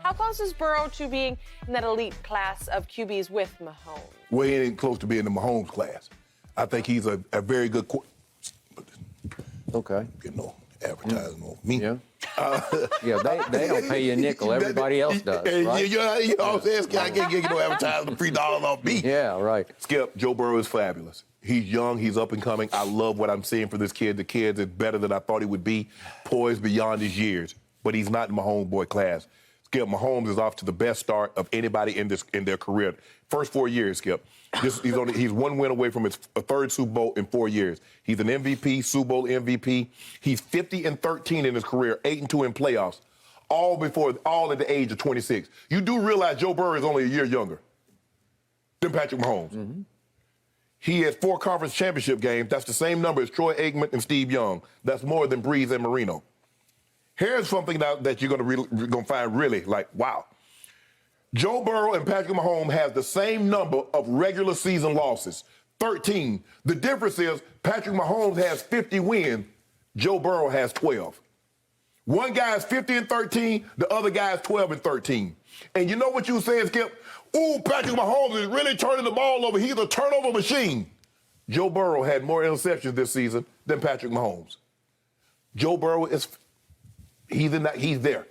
How close is Burrow to being in that elite class of QBs with Mahomes? Well, he ain't close to being the Mahomes class. I think he's a very good Okay. Getting no advertising on me. Yeah. Yeah, they don't pay you a nickel. Everybody else does, right? You know what I'm saying? I can't get no advertising, $3 off me. Yeah, right. Skip, Joe Burrow is fabulous. He's young. He's up and coming. I love what I'm seeing for this kid. The kid is better than I thought he would be, poised beyond his years. But he's not in Mahomes boy class. Skip, Mahomes is off to the best start of anybody in their career. First 4 years, Skip. He's one win away from his third Super Bowl in 4 years. He's an MVP, Super Bowl MVP. He's 50-13 in his career, 8-2 in playoffs, all at the age of 26. You do realize Joe Burrow is only a year younger than Patrick Mahomes. Mm-hmm. He has 4 conference championship games. That's the same number as Troy Aikman and Steve Young. That's more than Breeze and Marino. Here's something that you're gonna find really like, wow. Joe Burrow and Patrick Mahomes have the same number of regular season losses, 13. The difference is Patrick Mahomes has 50 wins, Joe Burrow has 12. One guy is 50-13, the other guy is 12-13. And you know what you were saying, Skip? Ooh, Patrick Mahomes is really turning the ball over. He's a turnover machine. Joe Burrow had more interceptions this season than Patrick Mahomes. Joe Burrow he's there,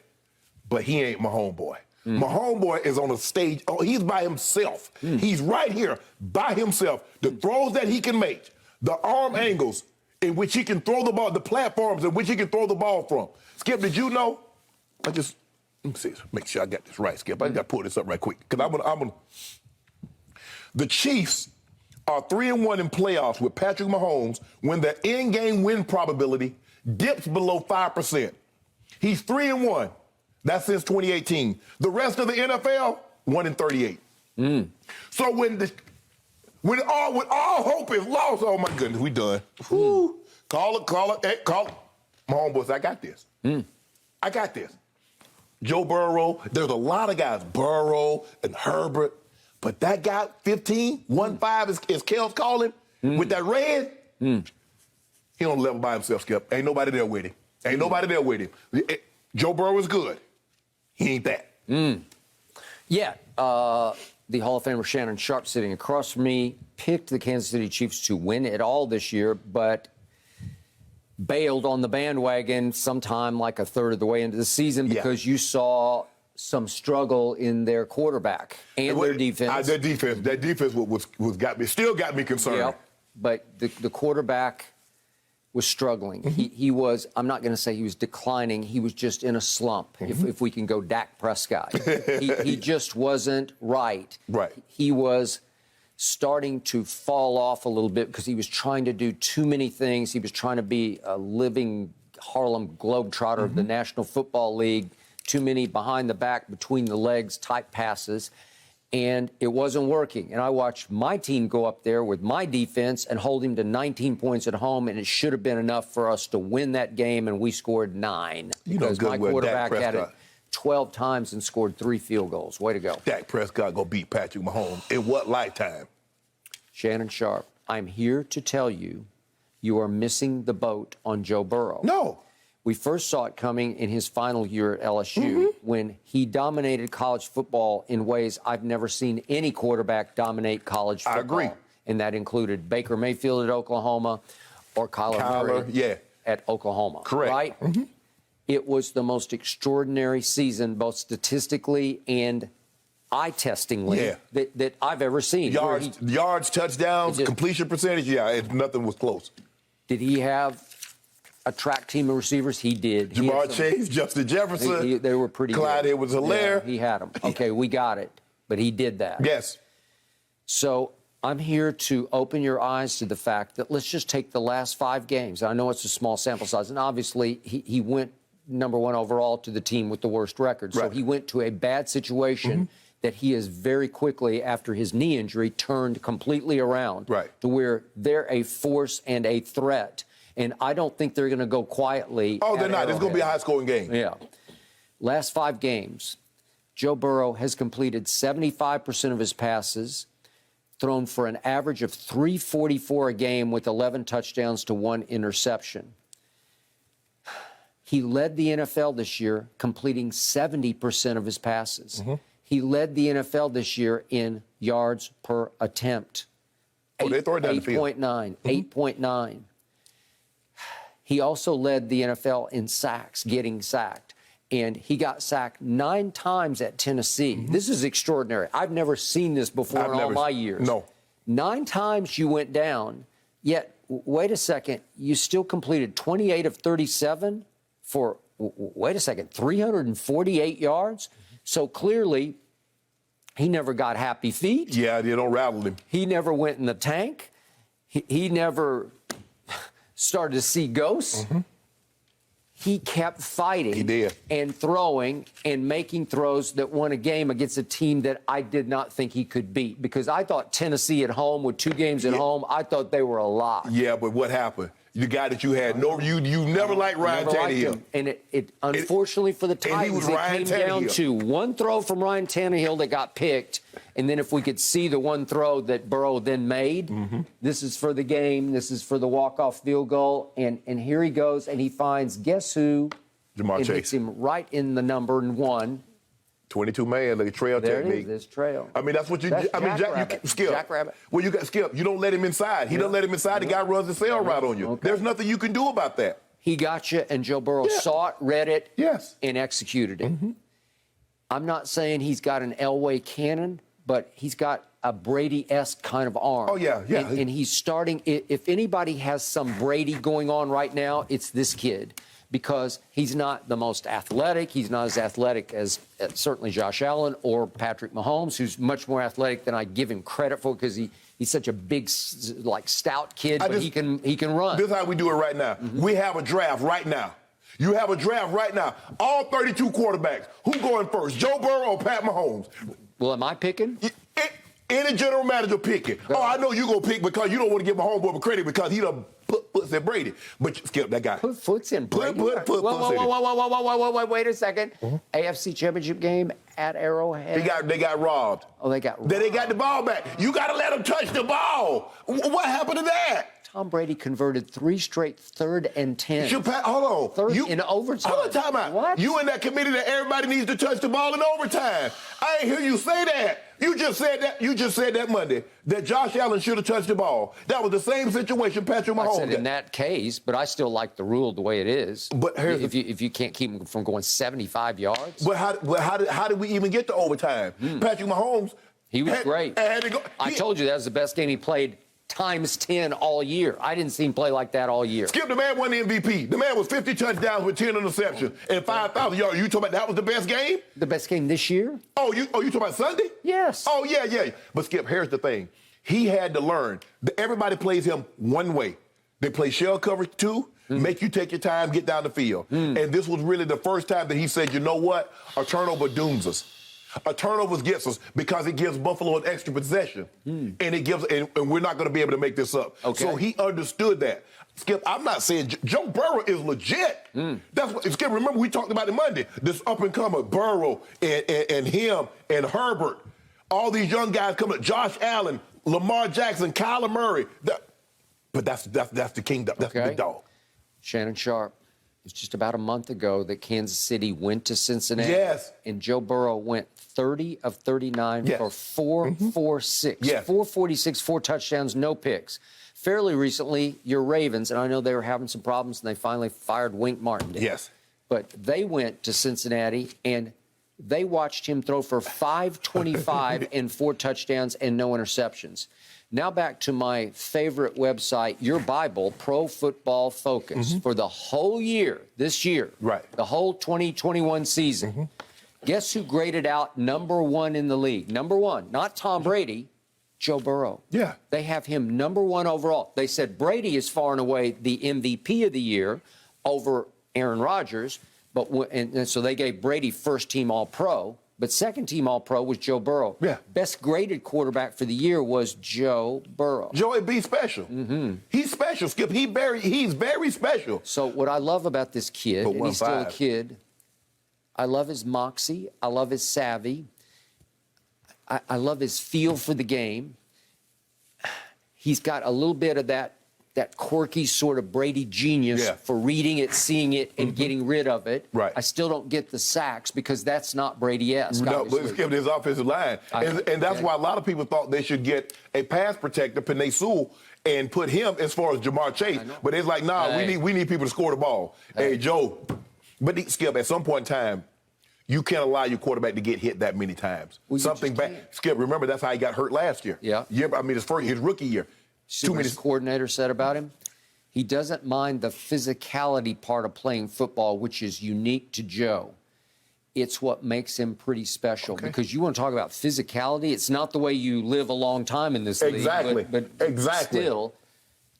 but he ain't Mahomes boy. Mahomes boy is on a stage. Oh, he's by himself. He's right here by himself. The throws that he can make, the arm angles in which he can throw the ball, the platforms in which he can throw the ball from. Skip, did you know? Let me see, make sure I got this right, Skip. I got to pull this up right quick. Because the Chiefs are 3-1 in playoffs with Patrick Mahomes when the in-game win probability dips below 5%. He's 3-1. That's since 2018. The rest of the NFL, 1-38. So when all hope is lost, oh my goodness, we done. Whew. Call it. Hey, call it. My homeboys, I got this. I got this. Joe Burrow, there's a lot of guys, Burrow and Herbert, but that guy, 15 is Kel's calling, with that red, he on the level by himself, Skip. Ain't nobody there with him. Joe Burrow is good. He ain't that. Yeah. The Hall of Famer Shannon Sharpe sitting across from me picked the Kansas City Chiefs to win it all this year, but bailed on the bandwagon sometime like a third of the way into the season because you saw some struggle in their quarterback and their defense. That defense still got me concerned. Yep. But the quarterback was struggling. He was, I'm not going to say he was declining, he was just in a slump, if we can go Dak Prescott. He just wasn't right. Right. He was starting to fall off a little bit because he was trying to do too many things. He was trying to be a living Harlem Globetrotter of the National Football League, too many behind the back, between the legs type passes. And it wasn't working. And I watched my team go up there with my defense and hold him to 19 points at home, and it should have been enough for us to win that game, and we scored 9. Because my quarterback had it 12 times and scored 3 field goals. Way to go. Dak Prescott gonna beat Patrick Mahomes. In what lifetime? Shannon Sharpe, I'm here to tell you, you are missing the boat on Joe Burrow. No. We first saw it coming in his final year at LSU when he dominated college football in ways I've never seen any quarterback dominate college football. I agree. And that included Baker Mayfield at Oklahoma or Kyler Murray at Oklahoma. Correct. Right? It was the most extraordinary season, both statistically and eye-testingly, that I've ever seen. Yards, touchdowns, completion percentage, nothing was close. Did he have a track team of receivers? He did. Jamar Chase, Justin Jefferson. They were pretty Clyde good. Edwards-Helaire. Yeah, he had them. Okay, we got it. But he did that. Yes. So I'm here to open your eyes to the fact that let's just take the last 5 games. I know it's a small sample size, and obviously he went number 1 overall to the team with the worst record. So he went to a bad situation that he has very quickly, after his knee injury, turned completely around to where they're a force and a threat. And I don't think they're going to go quietly. Oh, they're not. It's going to be a high-scoring game. Yeah. Last 5 games, Joe Burrow has completed 75% of his passes, thrown for an average of 344 a game with 11 touchdowns to 1 interception. He led the NFL this year, completing 70% of his passes. He led the NFL this year in yards per attempt. They throw it down the field. 8.9. 8.9. He also led the NFL in sacks, getting sacked. And he got sacked 9 times at Tennessee. This is extraordinary. I've never seen this before in all my years. No. 9 times you went down, yet, wait a second, you still completed 28 of 37 for, wait a second, 348 yards? So clearly, he never got happy feet. Yeah, they don't rattle him. He never went in the tank. He never started to see ghosts. He kept fighting. He did. And throwing and making throws that won a game against a team that I did not think he could beat, because I thought Tennessee at home with 2 games at home, I thought they were a lock. Yeah, but what happened? The guy that you had, you never liked Ryan Tannehill. And it unfortunately for the Titans, it came down to one throw from Ryan Tannehill that got picked. And then if we could see the one throw that Burrow then made, this is for the game, this is for the walk-off field goal. And here he goes, and he finds, guess who? Jamar Chase. Hits him right in the number 1. 22-man, like a trail There technique. it is, this trail. I mean, that's what you. That's I mean, Jackrabbit. Skip. Jackrabbit. Well, you got Skip. You don't let him inside. He doesn't let him inside. The guy runs the sail route on you. Okay. There's nothing you can do about that. He got you, and Joe Burrow saw it, read it, Yes. and executed it. I'm not saying he's got an Elway cannon, but he's got a Brady-esque kind of arm. Oh, yeah. And he's starting, if anybody has some Brady going on right now, it's this kid, because he's not the most athletic. He's not as athletic as certainly Josh Allen or Patrick Mahomes, who's much more athletic than I give him credit for, because he's such a big, like, stout kid, but he can run. This is how we do it right now. We have a draft right now. You have a draft right now. All 32 quarterbacks. Who going first, Joe Burrow or Pat Mahomes? Well, am I picking? Any general manager pick it. Oh, I know you're going to pick because you don't want to give Mahomes credit because he done put foots in Brady. But Skip, that guy. Put foots in Brady. Put foots in Whoa, wait a second. AFC Championship Game at Arrowhead. They got robbed. Oh, they got robbed. They got the ball back. You got to let them touch the ball. What happened to that? Tom Brady converted 3 straight 3rd and 10. Hold on. 3rd in overtime. Hold on, time out. What? You in that committee that everybody needs to touch the ball in overtime. I ain't hear you say that. You just said that Monday that Josh Allen should have touched the ball. That was the same situation Patrick Mahomes I said in that case, but I still like the rule the way it is. But if you can't keep him from going 75 yards. But how did we even get to overtime? Patrick Mahomes. He was great. Had to go. I told you that was the best game he played times 10 all year. I didn't see him play like that all year. Skip, the man won the MVP. The man was 50 touchdowns with 10 interceptions and 5,000 yards. You talking about that was the best game? The best game this year? Oh, you talking about Sunday? Yes. Oh, yeah. But Skip, here's the thing. He had to learn that everybody plays him one way. They play shell coverage 2, make you take your time, get down the field. And this was really the first time that he said, you know what? A turnover dooms us. A turnover gets us because it gives Buffalo an extra possession. And we're not going to be able to make this up. Okay. So he understood that. Skip, I'm not saying Joe Burrow is legit. That's what Skip, remember we talked about it Monday. This up-and-comer Burrow and him and Herbert. All these young guys coming up. Josh Allen, Lamar Jackson, Kyler Murray. But that's the kingdom. That's the big dog. Shannon Sharpe. It's just about a month ago that Kansas City went to Cincinnati. Yes. And Joe Burrow went 30 of 39 for 446. 446, 4 touchdowns, no picks. Fairly recently, your Ravens, and I know they were having some problems, and they finally fired Wink Martindale. Yes. But they went to Cincinnati, and they watched him throw for 525 and 4 touchdowns and no interceptions. Now back to my favorite website, your Bible, Pro Football Focus, for the whole year, this year, the whole 2021 season. Guess who graded out number 1 in the league? Number 1, not Tom Brady, Joe Burrow. Yeah. They have him number 1 overall. They said Brady is far and away the MVP of the year over Aaron Rodgers, and so they gave Brady first team All-Pro. But second team All-Pro was Joe Burrow. Yeah. Best graded quarterback for the year was Joe Burrow. Joey B special. He's special, Skip. He's very special. So what I love about this kid, and he's still a 1-5. kid, I love his moxie. I love his savvy. I love his feel for the game. He's got a little bit of that that quirky sort of Brady genius for reading it, seeing it, and getting rid of it. Right. I still don't get the sacks because that's not Brady-esque. No, but Skip, his offensive line. And that's why a lot of people thought they should get a pass protector, Penei Sewell, and put him as far as Jamar Chase. But it's like, nah, we need people to score the ball. Hey, Joe. But Skip, at some point in time, you can't allow your quarterback to get hit that many times. Well, Something bad. Skip, remember, that's how he got hurt last year. Yeah. I mean, his rookie year. See what his coordinator said about him? He doesn't mind the physicality part of playing football, which is unique to Joe. It's what makes him pretty special. Because you want to talk about physicality, it's not the way you live a long time in this league. But still,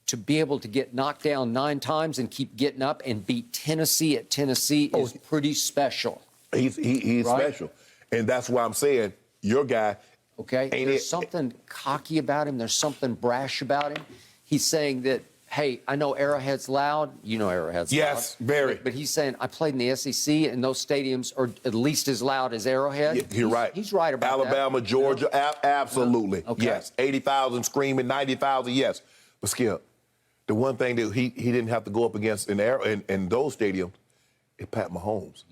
to be able to get knocked down 9 times and keep getting up and beat Tennessee at Tennessee is pretty special. He's special. And that's why I'm saying your guy. Okay, there's something cocky about him. There's something brash about him. He's saying that, hey, I know Arrowhead's loud. You know Arrowhead's loud. Yes, very. But he's saying, I played in the SEC, and those stadiums are at least as loud as Arrowhead. Yeah, you're right. He's right about Alabama, that. Georgia, absolutely. Okay. Yes. 80,000 screaming, 90,000, yes. But Skip, the one thing that he didn't have to go up against in those stadiums is Pat Mahomes.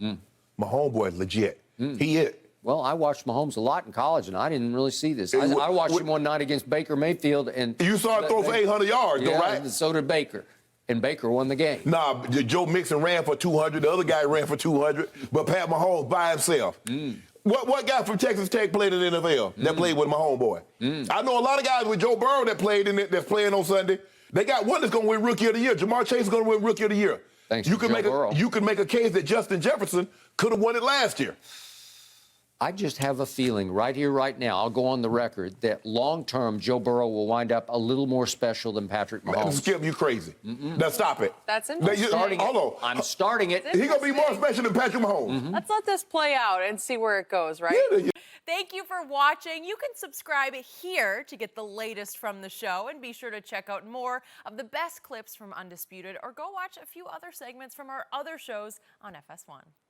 My homeboy, legit. He is. Well, I watched Mahomes a lot in college, and I didn't really see this. I watched him one night against Baker Mayfield, and you saw him throw for 800 yards, though, right? And so did Baker, and Baker won the game. Nah, Joe Mixon ran for 200. The other guy ran for 200, but Pat Mahomes by himself. What guy from Texas Tech played in the NFL that played with my homeboy? I know a lot of guys with Joe Burrow that played in it, that's playing on Sunday. They got one that's going to win Rookie of the Year. Jamar Chase is going to win Rookie of the Year. Thanks you to can Joe Burrow. You can make a case that Justin Jefferson could have won it last year. I just have a feeling right here, right now, I'll go on the record, that long-term Joe Burrow will wind up a little more special than Patrick Mahomes. Man, Skip, you crazy. Now stop it. That's interesting. Hold on. I'm starting it. He's going to be more special than Patrick Mahomes. Let's let this play out and see where it goes, right? Yeah. Thank you for watching. You can subscribe here to get the latest from the show, and be sure to check out more of the best clips from Undisputed, or go watch a few other segments from our other shows on FS1.